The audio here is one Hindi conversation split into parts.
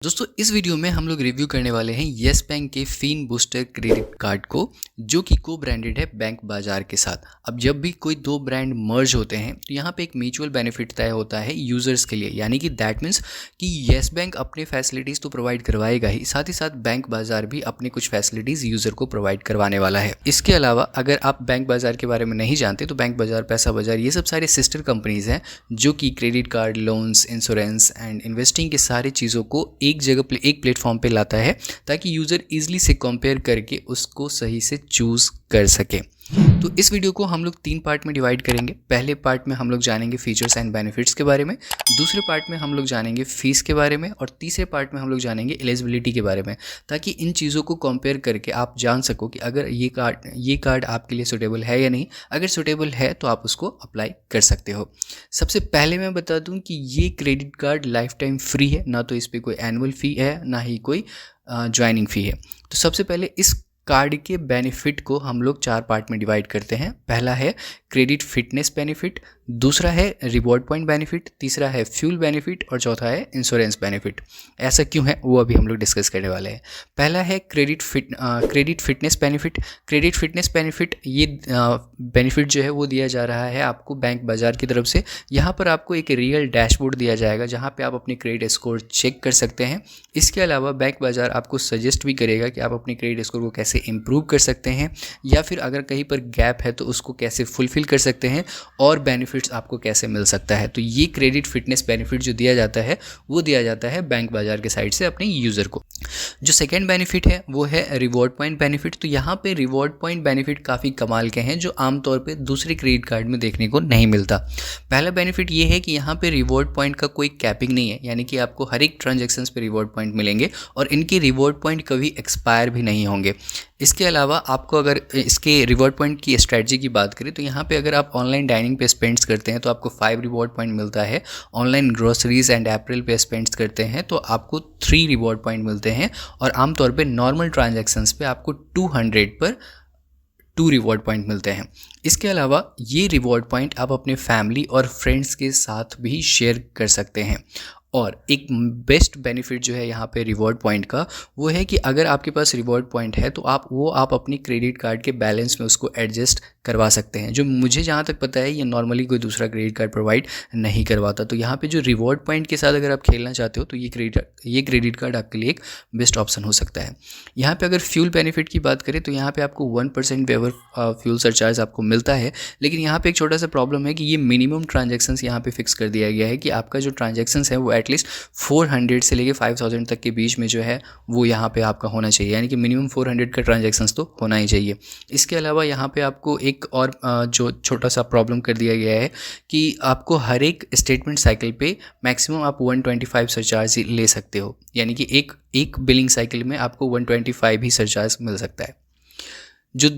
दोस्तों इस वीडियो में हम लोग रिव्यू करने वाले हैं येस बैंक के फिन बूस्टर क्रेडिट कार्ड को, जो कि को ब्रांडेड है बैंक बाजार के साथ। अब जब भी कोई दो ब्रांड मर्ज होते हैं तो यहाँ पे एक म्यूचुअल बेनिफिट तय होता है यूज़र्स के लिए, यानी कि दैट मीन्स कि येस बैंक अपने फैसिलिटीज़ तो प्रोवाइड करवाएगा ही साथ बैंक बाजार भी अपने कुछ फैसिलिटीज़ यूज़र को प्रोवाइड करवाने वाला है। इसके अलावा अगर आप बैंक बाजार के बारे में नहीं जानते तो बैंक बाजार, पैसा बाजार, ये सब सारे सिस्टर कंपनीज़ हैं जो कि credit card, loans, insurance and investing के सारी चीज़ों को एक जगह एक प्लेटफॉर्म पे लाता है ताकि यूज़र इजीली से कंपेयर करके उसको सही से चूज़ कर सके। तो इस वीडियो को हम लोग 3 पार्ट में डिवाइड करेंगे। पहले पार्ट में हम लोग जानेंगे फीचर्स एंड बेनिफिट्स के बारे में, दूसरे पार्ट में हम लोग जानेंगे फीस के बारे में, और तीसरे पार्ट में हम लोग जानेंगे एलिजिबिलिटी के बारे में, ताकि इन चीज़ों को कंपेयर करके आप जान सको कि अगर ये कार्ड आपके लिए सूटेबल है या नहीं। अगर सूटेबल है तो आप उसको अप्लाई कर सकते हो। सबसे पहले मैं बता दूं कि ये credit card life time free है, ना तो इस पर कोई एनुअल फ़ी है ना ही कोई ज्वाइनिंग फ़ी है। तो सबसे पहले इस कार्ड के बेनिफिट को हम लोग 4 पार्ट में डिवाइड करते हैं। पहला है क्रेडिट फिटनेस बेनिफिट, दूसरा है रिवॉर्ड पॉइंट बेनिफिट, तीसरा है फ्यूल बेनिफिट और चौथा है इंश्योरेंस बेनिफिट। ऐसा क्यों है वो अभी हम लोग डिस्कस करने वाले हैं। पहला है credit fitness benefit. Credit fitness benefit, ये बेनिफिट जो है वो दिया जा रहा है आपको बैंक बाजार की तरफ से। यहाँ पर आपको एक रियल डैशबोर्ड दिया जाएगा जहाँ पे आप अपने क्रेडिट स्कोर चेक कर सकते हैं। इसके अलावा बैंक बाजार आपको सजेस्ट भी करेगा कि आप अपने क्रेडिट स्कोर को कैसे इम्प्रूव कर सकते हैं, या फिर अगर कहीं पर गैप है तो उसको कैसे फुलफिल कर सकते हैं और बेनिफिट्स आपको कैसे मिल सकता है। तो ये क्रेडिट फिटनेस बेनिफिट जो दिया जाता है वो दिया जाता है बैंक बाजार के साइड से अपने यूज़र को। जो सेकेंड बेनिफिट है वो है रिवॉर्ड पॉइंट बेनिफिट। तो यहाँ पे रिवॉर्ड पॉइंट बेनिफिट काफ़ी कमाल के हैं जो आमतौर पे दूसरे क्रेडिट कार्ड में देखने को नहीं मिलता। पहला बेनिफिट ये है कि यहाँ पे रिवॉर्ड पॉइंट का कोई कैपिंग नहीं है, यानी कि आपको हर एक ट्रांजेक्शन्स पे रिवॉर्ड पॉइंट मिलेंगे और इनके रिवॉर्ड पॉइंट कभी एक्सपायर भी नहीं होंगे। इसके अलावा आपको अगर इसके रिवॉर्ड पॉइंट की स्ट्रेटजी की बात करें तो यहाँ पे अगर आप ऑनलाइन डाइनिंग पे स्पेंड्स करते हैं तो आपको 5 रिवॉर्ड पॉइंट मिलता है। ऑनलाइन ग्रोसरीज एंड अप्रैल पे स्पेंड्स करते हैं तो आपको 3 रिवॉर्ड पॉइंट मिलते हैं, और आमतौर पे नॉर्मल ट्रांजैक्शंस पे आपको 200 पर 2 रिवॉर्ड पॉइंट मिलते हैं। इसके अलावा ये रिवॉर्ड पॉइंट आप अपने फैमिली और फ्रेंड्स के साथ भी शेयर कर सकते हैं। और एक बेस्ट बेनिफिट जो है यहाँ पे रिवॉर्ड पॉइंट का वो है कि अगर आपके पास रिवॉर्ड पॉइंट है तो आप अपनी क्रेडिट कार्ड के बैलेंस में उसको एडजस्ट करवा सकते हैं, जो मुझे जहाँ तक पता है ये नॉर्मली कोई दूसरा क्रेडिट कार्ड प्रोवाइड नहीं करवाता। तो यहाँ पे जो रिवॉर्ड पॉइंट के साथ अगर आप खेलना चाहते हो तो ये क्रेडिट कार्ड आपके लिए एक बेस्ट ऑप्शन हो सकता है। यहाँ पे अगर फ्यूल बेनिफिट की बात करें तो यहाँ पे आपको 1% वेवर फ्यूल सरचार्ज आपको मिलता है, लेकिन यहाँ पे एक छोटा सा प्रॉब्लम है कि ये मिनिमम ट्रांजेक्शन्स यहाँ पे फिक्स कर दिया गया है कि आपका जो ट्रांजेक्शन्स है वो एटलीस्ट 400 से लेके 5000 तक के बीच में जो है वो यहाँ पे आपका होना चाहिए, यानी कि मिनिमम 400 का ट्रांजैक्शंस तो होना ही चाहिए। इसके अलावा यहाँ पे आपको एक और जो छोटा सा प्रॉब्लम कर दिया गया है कि आपको हर एक स्टेटमेंट साइकिल पे मैक्सिमम आप 125 सरचार्ज ही ले सकते हो, यानी कि एक बिलिंग साइकिल में आपको 125 ही सरचार्ज मिल सकता है। जो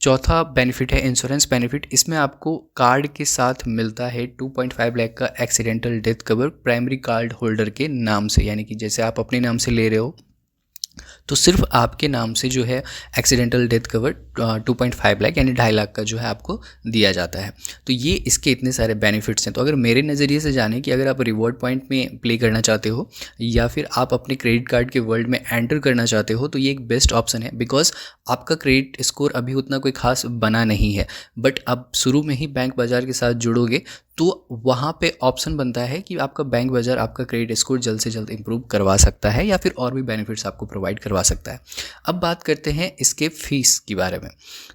चौथा बेनिफिट है इंश्योरेंस बेनिफिट, इसमें आपको कार्ड के साथ मिलता है 2.5 लाख का accidental death cover primary card holder के नाम से, यानी कि जैसे आप अपने नाम से ले रहे हो तो सिर्फ आपके नाम से जो है एक्सीडेंटल डेथ कवर 2.5 लाख यानी 2.5 लाख का जो है आपको दिया जाता है। तो ये इसके इतने सारे बेनिफिट्स हैं। तो अगर मेरे नज़रिए से जाने कि अगर आप रिवॉर्ड पॉइंट में प्ले करना चाहते हो या फिर आप अपने क्रेडिट कार्ड के वर्ल्ड में एंटर करना चाहते हो तो ये एक बेस्ट ऑप्शन है, बिकॉज आपका क्रेडिट स्कोर अभी उतना कोई खास बना नहीं है, बट अब शुरू में ही बैंक बाजार के साथ जुड़ोगे तो वहाँ पे ऑप्शन बनता है कि आपका बैंक बाजार आपका क्रेडिट स्कोर जल्द से जल्द इंप्रूव करवा सकता है या फिर और भी बेनिफिट्स आपको प्रोवाइड करवा सकता है। अब बात करते हैं इसके फीस के बारे में।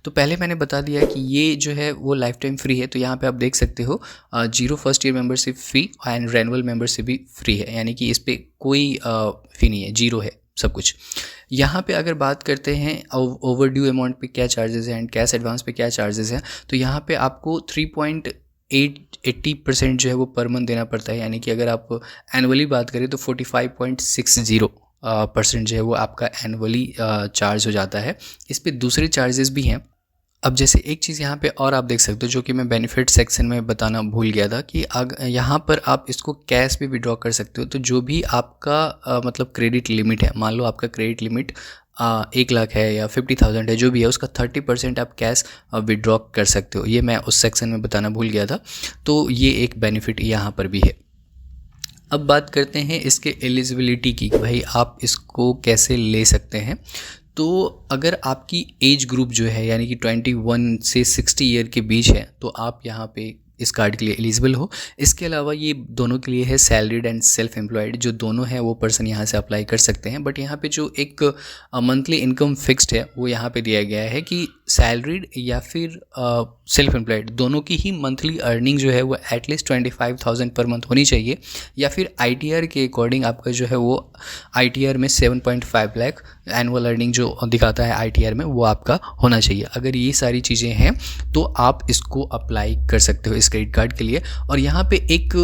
तो पहले मैंने बता दिया कि ये जो है वो लाइफ टाइम फ्री है। तो यहाँ पे आप देख सकते हो 0 first year membership fee and renewal membership भी फ्री है, यानी कि इस पर कोई फ़ी नहीं है, 0 है सब कुछ। यहाँ पे अगर बात करते हैं ओवर ड्यू अमाउंट पे क्या चार्जेस हैं एंड कैश एडवांस पे क्या चार्जेस हैं, तो यहाँ पे आपको 3.80% जो है वो पर मंथ देना पड़ता है, यानी कि अगर आप एनुअली बात करें तो 45.60% जो है वो आपका एनुअली चार्ज हो जाता है। इस पे दूसरे चार्जेस भी हैं। अब जैसे एक चीज़ यहाँ पे और आप देख सकते हो जो कि मैं बेनिफिट सेक्शन में बताना भूल गया था कि यहाँ पर आप इसको कैश भी विड्रॉ कर सकते हो। तो जो भी आपका मतलब क्रेडिट लिमिट है, मान लो आपका क्रेडिट लिमिट 1 लाख है या 50,000 है, जो भी है उसका 30% आप कैश विड्रॉ कर सकते हो। ये मैं उस सेक्शन में बताना भूल गया था। तो ये एक बेनिफिट यहाँ पर भी है। अब बात करते हैं इसके एलिजिबिलिटी की, कि भाई आप इसको कैसे ले सकते हैं। तो अगर आपकी एज ग्रुप जो है यानी कि 21 से 60 ईयर के बीच है तो आप यहाँ पे इस कार्ड के लिए एलिजिबल हो। इसके अलावा ये दोनों के लिए है सैलरीड एंड सेल्फ एम्प्लॉयड, जो दोनों हैं वो पर्सन यहाँ से अप्लाई कर सकते हैं। बट यहाँ पे जो एक मंथली इनकम फिक्स्ड है वो यहाँ पे दिया गया है कि सैलरीड या फिर सेल्फ एम्प्लॉयड दोनों की ही मंथली अर्निंग जो है वो एटलीस्ट 25,000 पर मंथ होनी चाहिए, या फिर ITR के अकॉर्डिंग आपका जो है वो ITR में 7.5 लाख एनुअल अर्निंग जो दिखाता है ITR में वो आपका होना चाहिए। अगर ये सारी चीज़ें हैं तो आप इसको अप्लाई कर सकते हो इस क्रेडिट कार्ड के लिए। और यहाँ पे एक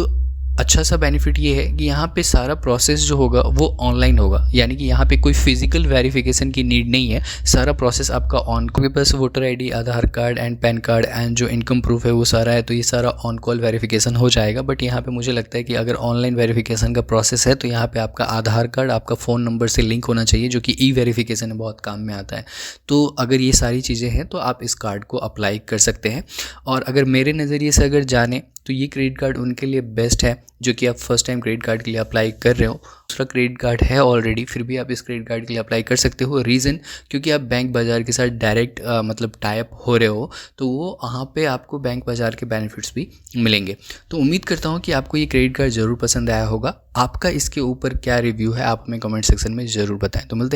अच्छा सा बेनिफिट ये है कि यहाँ पे सारा प्रोसेस जो होगा वो ऑनलाइन होगा, यानी कि यहाँ पे कोई फिजिकल वेरिफिकेशन की नीड नहीं है। सारा प्रोसेस आपका ऑन के पास voter ID, Aadhaar card and PAN card and जो इनकम प्रूफ है वो सारा है, तो ये सारा ऑन कॉल वेरिफिकेशन हो जाएगा। बट यहाँ पे मुझे लगता है कि अगर ऑनलाइन वेरिफिकेशन का प्रोसेस है तो यहाँ पे आपका आधार कार्ड आपका फ़ोन नंबर से लिंक होना चाहिए, जो कि ई-वेरिफिकेशन में बहुत काम में आता है। तो अगर ये सारी चीज़ें हैं तो आप इस कार्ड को अप्लाई कर सकते हैं। और अगर मेरे नज़रिए से अगर जाने तो ये क्रेडिट कार्ड उनके लिए बेस्ट है जो कि आप फर्स्ट टाइम क्रेडिट कार्ड के लिए अप्लाई कर रहे हो। दूसरा क्रेडिट कार्ड है ऑलरेडी, फिर भी आप इस क्रेडिट कार्ड के लिए अप्लाई कर सकते हो। रीज़न क्योंकि आप बैंक बाज़ार के साथ डायरेक्ट मतलब टाई अप हो रहे हो, तो वो वहाँ पे आपको बैंक बाज़ार के बेनिफिट्स भी मिलेंगे। तो उम्मीद करता हूँ कि आपको ये क्रेडिट कार्ड ज़रूर पसंद आया होगा। आपका इसके ऊपर क्या रिव्यू है आप हमें कमेंट सेक्शन में ज़रूर बताएं। तो मिलते हैं